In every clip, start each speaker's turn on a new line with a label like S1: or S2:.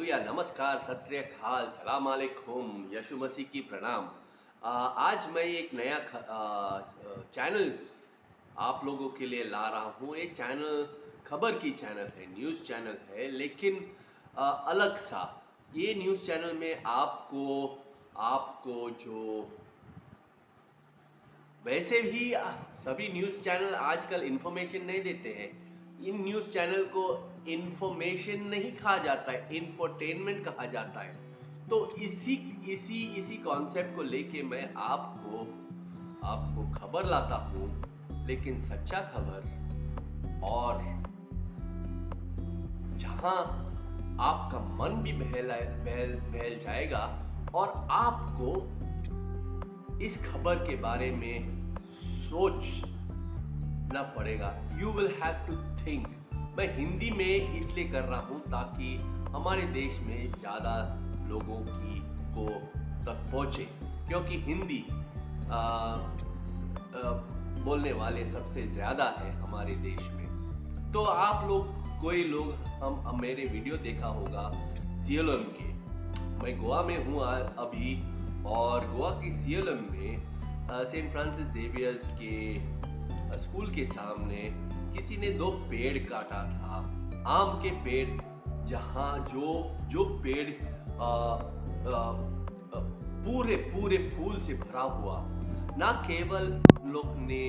S1: Hallelujah, नमस्कार, सत श्री अकाल, सलाम अलैकुम, यीशु मसीह की प्रणाम। आज मैं एक नया चैनल आप लोगों के लिए ला रहा हूँ। ये चैनल खबर की चैनल है, न्यूज़ चैनल है, लेकिन अलग सा। ये न्यूज़ चैनल में आपको आपको जो वैसे भी सभी न्यूज़ चैनल आजकल इन्फॉर्मेशन नहीं देते हैं। इन न्यूज़ चैनल को इन्फॉर्मेशन नहीं कहा जाता है, इंफोटेनमेंट कहा जाता है। तो इसी इसी इसी कॉन्सेप्ट को लेके मैं आपको आपको खबर लाता हूँ, लेकिन सच्चा खबर, और जहाँ आपका मन भी बहल बहल जाएगा और आपको इस खबर के बारे में सोचना पड़ेगा। You will have to think. मैं हिंदी में इसलिए कर रहा हूँ ताकि हमारे देश में ज़्यादा लोगों की को तक पहुँचे, क्योंकि हिंदी बोलने वाले सबसे ज़्यादा है हमारे देश में। तो आप लोग, कोई लोग हम मेरे वीडियो देखा होगा सीएलएम के। मैं गोवा में हूँ अभी, और गोवा की सीएलएम में सेंट फ्रांसिस जेवियर्स के स्कूल के सामने किसी ने 2 पेड़ काटा था, आम के पेड़, जहाँ जो पेड़ पूरे पूरे फूल से भरा हुआ। ना केवल लोग ने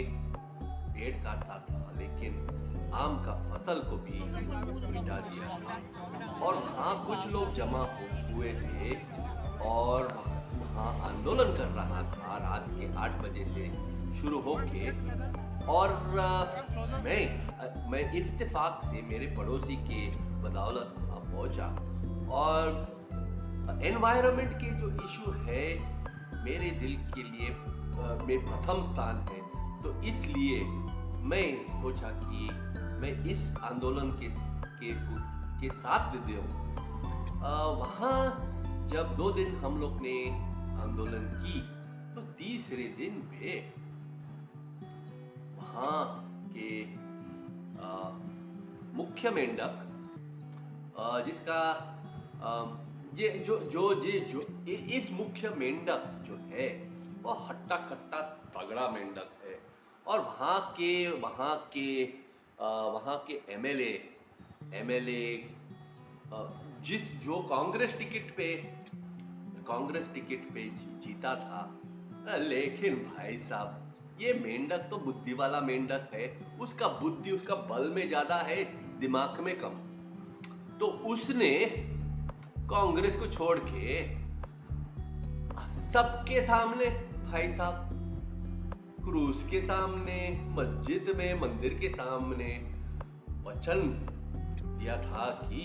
S1: पेड़ काटा था, लेकिन आम का फसल को भी मिटा दिया था। और वहाँ कुछ लोग जमा हुए थे और वहाँ आंदोलन कर रहा था रात के 8 बजे से शुरू होके। और मैं इत्तेफाक से मेरे पड़ोसी के बदौलत वहाँ पहुँचा। और एनवायरनमेंट के जो इशू है मेरे दिल के लिए में प्रथम स्थान है। तो इसलिए मैं सोचा कि मैं इस आंदोलन के साथ दूं। वहाँ जब 2 दिन हम लोग ने आंदोलन की, तो तीसरे दिन पे वहाँ के मुख्य मेंढक, जिसका ये जो इस मुख्य मेंढक जो है वो हट्टा कट्टा तगड़ा मेंढक है। और वहाँ के एमएलए जिस जो कांग्रेस टिकट पे जीता था। लेकिन भाई साहब, ये मेंढक तो बुद्धि वाला मेंढक है। उसका बुद्धि, उसका बल में ज्यादा है, दिमाग में कम। तो उसने कांग्रेस को छोड़ के सबके सामने, भाई साहब, क्रूस के सामने, मस्जिद में, मंदिर के सामने वचन दिया था कि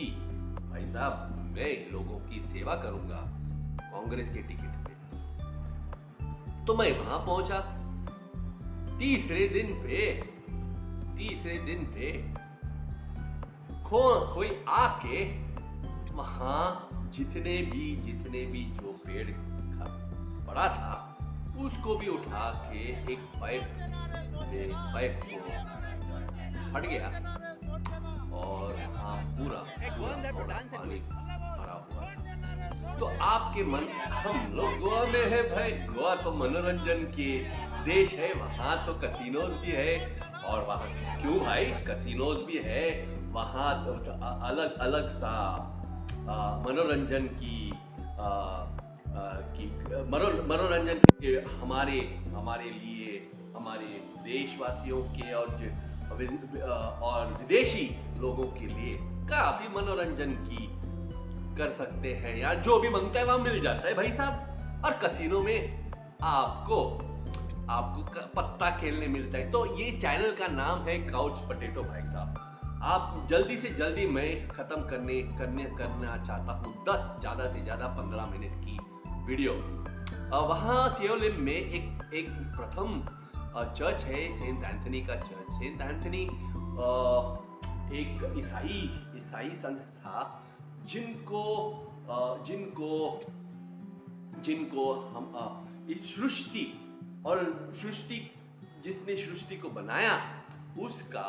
S1: भाई साहब, मैं लोगों की सेवा करूंगा कांग्रेस के टिकट पे। तो मैं वहां पहुंचा तीसरे दिन पे कोई आके वहां जितने भी जो पेड़ पड़ा था उसको भी उठा के एक पाइप को फट गया, और पूरा पानी भरा हुआ था। तो आपके मन, हम लोग गोवा में है भाई, गोवा तो मनोरंजन के देश है, वहाँ तो कसिनोज भी है। और वहाँ क्यों भाई, कसिनोज भी है वहाँ, तो अलग अलग सा मनोरंजन मनोरंजन के हमारे लिए, हमारे देशवासियों के और विदेशी लोगों के लिए काफी मनोरंजन की कर सकते हैं यार। जो भी मांगता है वहां मिल जाता है भाई साहब। और कसिनो में आपको पत्ता खेलने मिलता है। तो ये चैनल का नाम है काउच पोटैटो भाई साहब। आप जल्दी से जल्दी, मैं खत्म करना चाहता हूँ 10 ज्यादा से ज्यादा 15 मिनट की वीडियो। वहाँ सियोलिम में एक प्रथम चर्च है, सेंट एंथनी का चर्च। सेंट एंथनी एक ईसाई संत था, जिनको हम इस सृष्टि जिसने सृष्टि को बनाया, उसका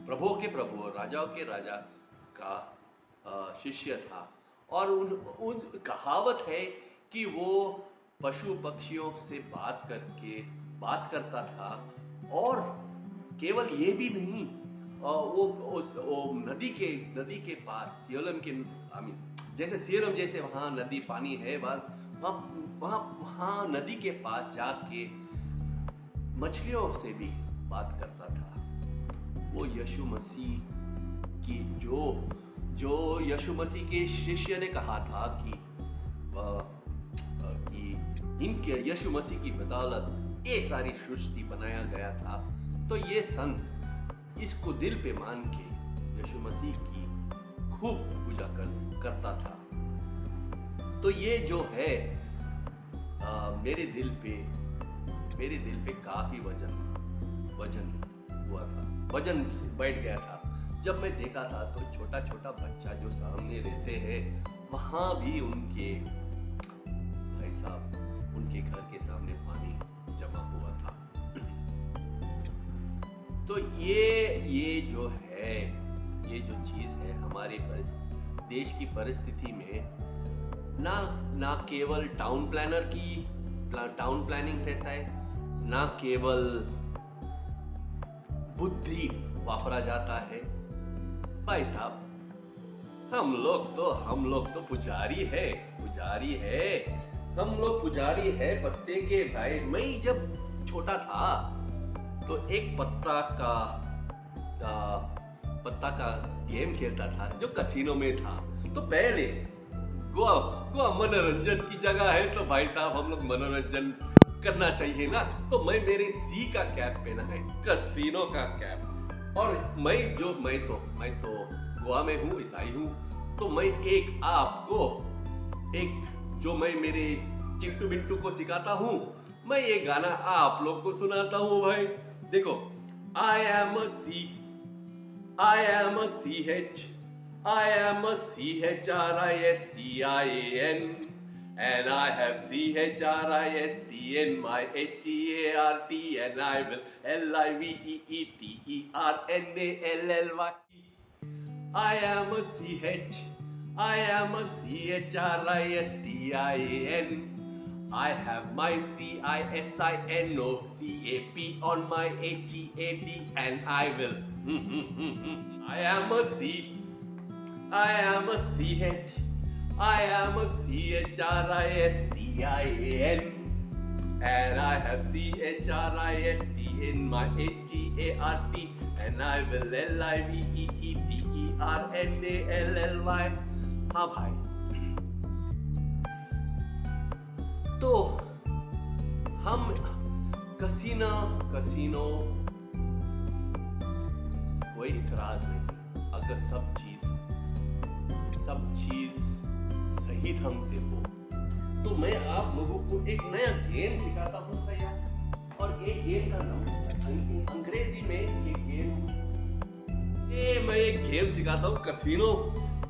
S1: प्रभु के प्रभु और राजाओं के राजा का शिष्य था। और उन उन कहावत है कि वो पशु पक्षियों से बात करता था। और केवल ये भी नहीं, वो नदी के पास सियोलम के, आई मीन जैसे सियोलम जैसे वहाँ नदी पानी है, वहाँ वहाँ वहाँ नदी के पास जाके मछलियों से भी बात करता था। वो यीशु मसीह की जो यीशु मसीह के शिष्य ने कहा था कि इनके यीशु मसीह की बदौलत ये सारी सृष्टि बनाया गया था। तो ये संत इसको दिल पे मान के यीशु मसीह की खूब पूजा करता था। तो ये जो है मेरे दिल पे काफी वजन हुआ था, वजन बैठ गया था। जब मैं देखा था तो छोटा छोटा बच्चा जो सामने रहते हैं, वहां भी उनके भाई साहब उनके घर के सामने पानी जमा हुआ था। तो ये जो है, ये जो चीज है हमारे देश की परिस्थिति में, ना केवल टाउन प्लानिंग रहता है, ना केवल बुद्धि वापरा जाता है। भाई साहब हम लोग तो पुजारी है, हम लोग पुजारी है पत्ते के। भाई मैं जब छोटा था तो एक पत्ता का गेम खेलता था जो कसिनो में था। तो पहले गोवा मनोरंजन की जगह है, तो भाई साहब हम लोग मनोरंजन करना चाहिए ना। तो मैं मेरे सी का कैप पहना है, कसिनो का कैप। और मैं तो गोवा में हूँ, ईसाई हूँ। तो मैं जो मैं मेरे चिंटू बिंटू को सिखाता हूँ, मैं ये गाना आप लोग को सुनाता हूँ। भाई देखो, I am a CHRISTIAN, and I have CHRIST in my HEART, and I will LIVEETERNALLY. I am a CHRISTIAN. I have my CISINOCAP on my HEAD, and I will. I am a CHRISTIAN, and I have CHRIST in my HEART, and I will LIVEETERNALLY. हाँ भाई, तो हम casino कोई इतराज नहीं अगर सब चीज सही ढंग से हो। तो मैं आप लोगों को एक नया गेम सिखाता हूँ भैया, और एक गेम का नाम अंग्रेजी में मैं एक गेम सिखाता हूँ,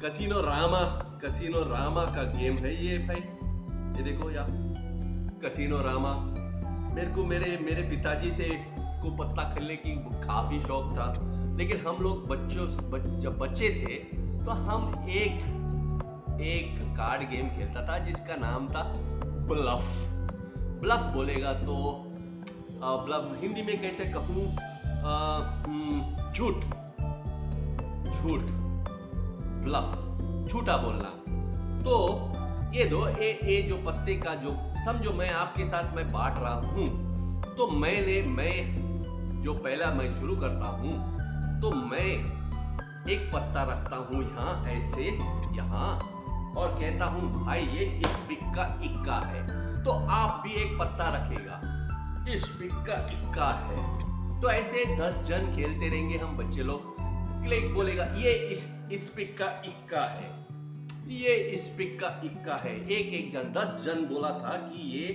S1: कसीनो रामा का गेम है ये भाई। ये देखो यार, कसीनो रामा। मेरे को मेरे पिताजी से को पत्ता खेलने की काफी शौक था। लेकिन हम लोग जब बच्चे थे तो हम एक कार्ड गेम खेलता था जिसका नाम था ब्लफ बोलेगा तो ब्लफ हिंदी में कैसे कहूँ, ब्लफ, झूठा बोलना। तो ये जो पत्ते का जो समझो मैं आपके साथ मैं बांट रहा हूँ। तो मैं शुरू करता हूँ, तो मैं एक पत्ता रखता हूँ यहाँ और कहता हूँ भाई ये इस पिक का इक्का है। तो आप भी एक पत्ता रखेगा, इस पिक का इक्का है। तो ऐसे 10 जन खेलते रहेंगे हम बच्चे लोग। क्लिक बोलेगा ये इस पिक का इक्का है, ये इस पिक का इक्का है। एक जन 10 जन बोला था कि ये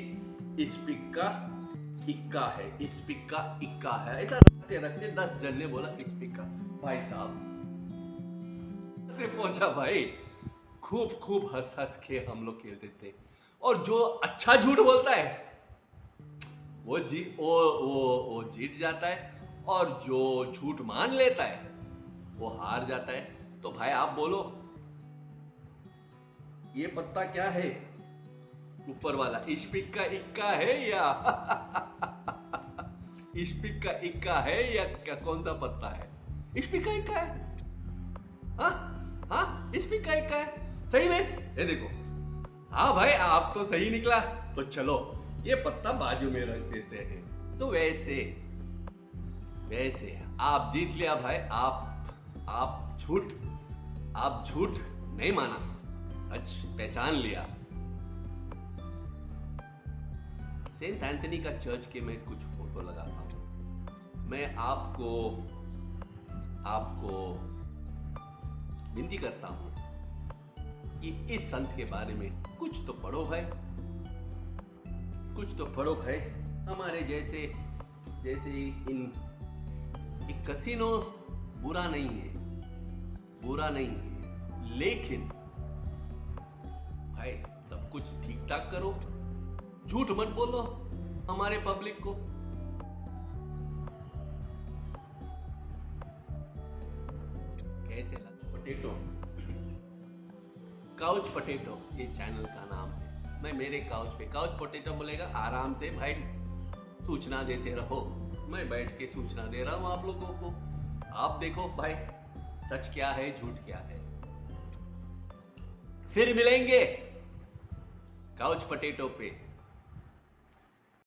S1: इस पिक का इक्का है, इस पिक का इक्का है। ऐसा रखते 10 जन ने बोला इस पिक का। भाई साहब से पहुंचा भाई, खूब हंस के हम लोग खेलते थे। और जो अच्छा झूठ बोलता है वो जीत जाता है, और जो झूठ मान लेता है वो हार जाता है। तो भाई आप बोलो ये पत्ता क्या है? ऊपर वाला इश्पिक का इक्का है या इश्पिक का इक्का है या क्या, कौन सा पत्ता है? इश्पिक का इक्का है? हाँ हाँ, इश्पिक का इक्का है सही में। ये देखो, हाँ भाई आप तो सही निकला। तो चलो ये पत्ता बाजू में रख देते हैं। तो वैसे वैसे आप जीत लिया भाई। आप झूठ नहीं माना, सच पहचान लिया। सेंट एंथनी का चर्च के मैं कुछ फोटो लगाता हूं। मैं आपको विनती करता हूं कि इस संत के बारे में कुछ तो पढ़ो भाई, कुछ तो पढ़ो भाई। हमारे जैसे इन एक कसिनो बुरा नहीं है, लेकिन भाई सब कुछ ठीक ठाक करो, झूठ मत बोलो हमारे पब्लिक को। कैसे लगा पोटैटो? काउच पोटैटो ये चैनल का नाम है। मैं मेरे काउच पे काउच पोटैटो बोलेगा, आराम से भाई सूचना देते रहो। मैं बैठ के सूचना दे रहा हूं आप लोगों को। आप देखो भाई सच क्या है झूठ क्या है। फिर मिलेंगे काउच पोटैटो पे।